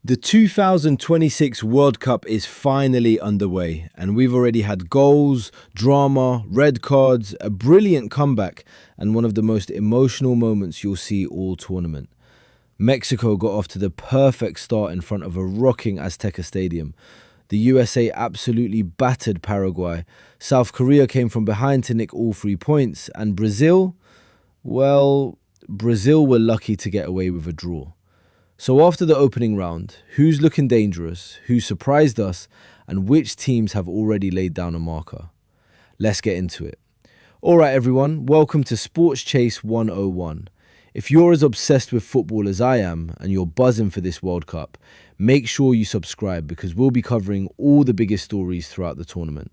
The 2026 World Cup is finally underway, and we've already had goals, drama, red cards, a brilliant comeback, and one of the most emotional moments you'll see all tournament. Mexico got off to the perfect start in front of a rocking Azteca Stadium. The USA absolutely battered Paraguay. South Korea came from behind to nick all 3 points, and Brazil, well, Brazil were lucky to get away with a draw. So after the opening round, who's looking dangerous, who surprised us, and which teams have already laid down a marker? Let's get into it. Alright everyone, welcome to Sports Chase 101. If you're as obsessed with football as I am and you're buzzing for this World Cup, make sure you subscribe because we'll be covering all the biggest stories throughout the tournament.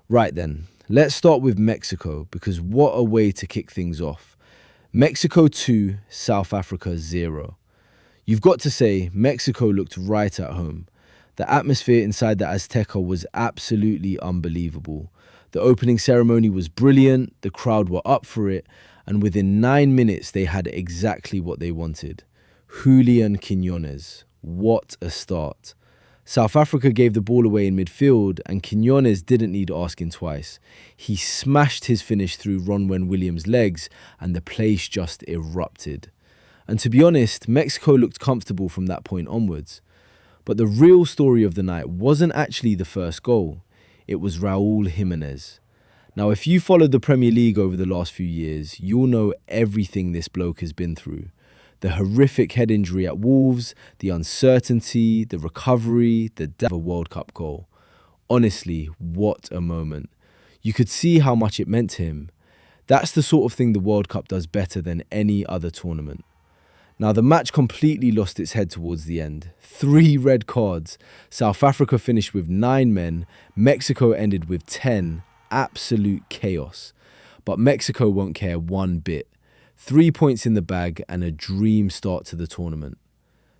Right then, let's start with Mexico because what a way to kick things off. Mexico 2, South Africa 0. You've got to say, Mexico looked right at home. The atmosphere inside the Azteca was absolutely unbelievable. The opening ceremony was brilliant, the crowd were up for it, and within 9 minutes they had exactly what they wanted. Julian Quiñones. What a start. South Africa gave the ball away in midfield, and Quiñones didn't need asking twice. He smashed his finish through Ronwen Williams' legs, and the place just erupted. And to be honest, Mexico looked comfortable from that point onwards. But the real story of the night wasn't actually the first goal. It was Raúl Jiménez. Now, if you followed the Premier League over the last few years, you'll know everything this bloke has been through. The horrific head injury at Wolves, the uncertainty, the recovery, the death of a World Cup goal. Honestly, what a moment. You could see how much it meant to him. That's the sort of thing the World Cup does better than any other tournament. Now, the match completely lost its head towards the end. 3 red cards. South Africa finished with 9 men. Mexico ended with 10. Absolute chaos. But Mexico won't care one bit. 3 points in the bag and a dream start to the tournament.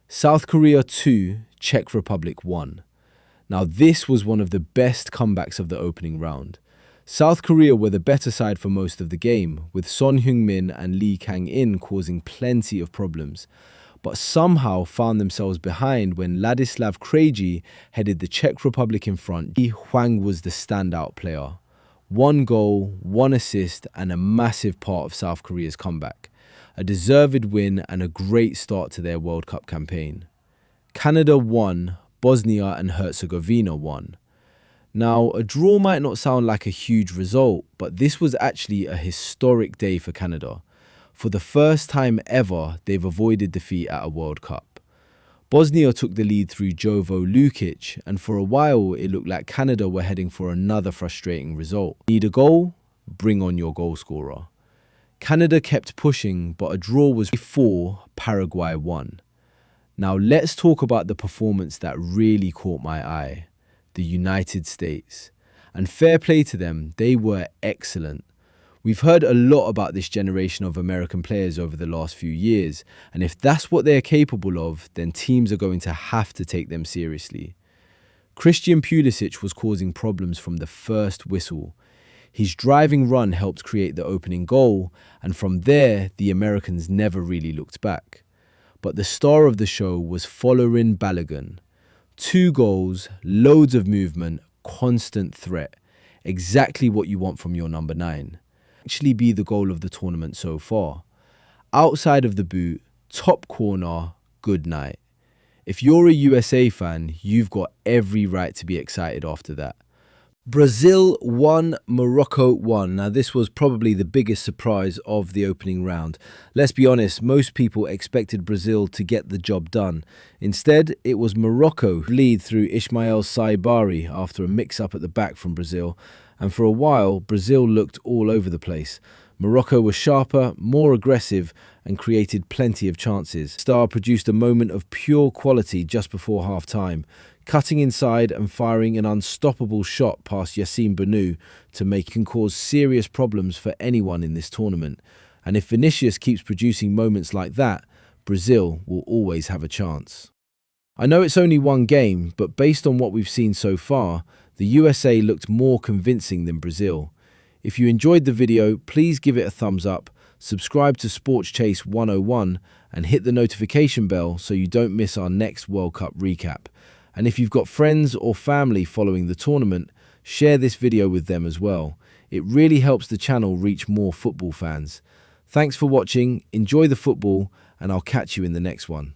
South Korea 2, Czech Republic 1. Now, this was one of the best comebacks of the opening round. South Korea were the better side for most of the game, with Son Heung-min and Lee Kang-in causing plenty of problems, but somehow found themselves behind when Ladislav Krejci headed the Czech Republic in front. Ji Hwang was the standout player. 1 goal, 1 assist, and a massive part of South Korea's comeback. A deserved win and a great start to their World Cup campaign. Canada won, Bosnia and Herzegovina won. Now, a draw might not sound like a huge result, but this was actually a historic day for Canada. For the first time ever, they've avoided defeat at a World Cup. Bosnia took the lead through Jovo Lukic, and for a while it looked like Canada were heading for another frustrating result. Need a goal? Bring on your goal scorer. Canada kept pushing, but a draw was 4, Paraguay won. Now let's talk about the performance that really caught my eye. The United States. And fair play to them, they were excellent. We've heard a lot about this generation of American players over the last few years, and if that's what they're capable of, then teams are going to have to take them seriously. Christian Pulisic was causing problems from the first whistle. His driving run helped create the opening goal, and from there, the Americans never really looked back. But the star of the show was Folarin Balogun. 2 goals, loads of movement, constant threat. Exactly what you want from your number 9. Actually be the goal of the tournament so far. Outside of the boot, top corner, good night. If you're a USA fan, you've got every right to be excited after that. Brazil 1, Morocco 1. Now this was probably the biggest surprise of the opening round. Let's be honest, most people expected Brazil to get the job done. Instead, it was Morocco who lead through Ismail Saibari after a mix-up at the back from Brazil. And for a while, Brazil looked all over the place. Morocco was sharper, more aggressive, and created plenty of chances. Star produced a moment of pure quality just before half-time, cutting inside and firing an unstoppable shot past Yassine Bounou to make him cause serious problems for anyone in this tournament. And if Vinicius keeps producing moments like that, Brazil will always have a chance. I know it's only one game, but based on what we've seen so far, the USA looked more convincing than Brazil. If you enjoyed the video, please give it a thumbs up, subscribe to Sports Chase 101, and hit the notification bell so you don't miss our next World Cup recap. And if you've got friends or family following the tournament, share this video with them as well. It really helps the channel reach more football fans. Thanks for watching, enjoy the football, and I'll catch you in the next one.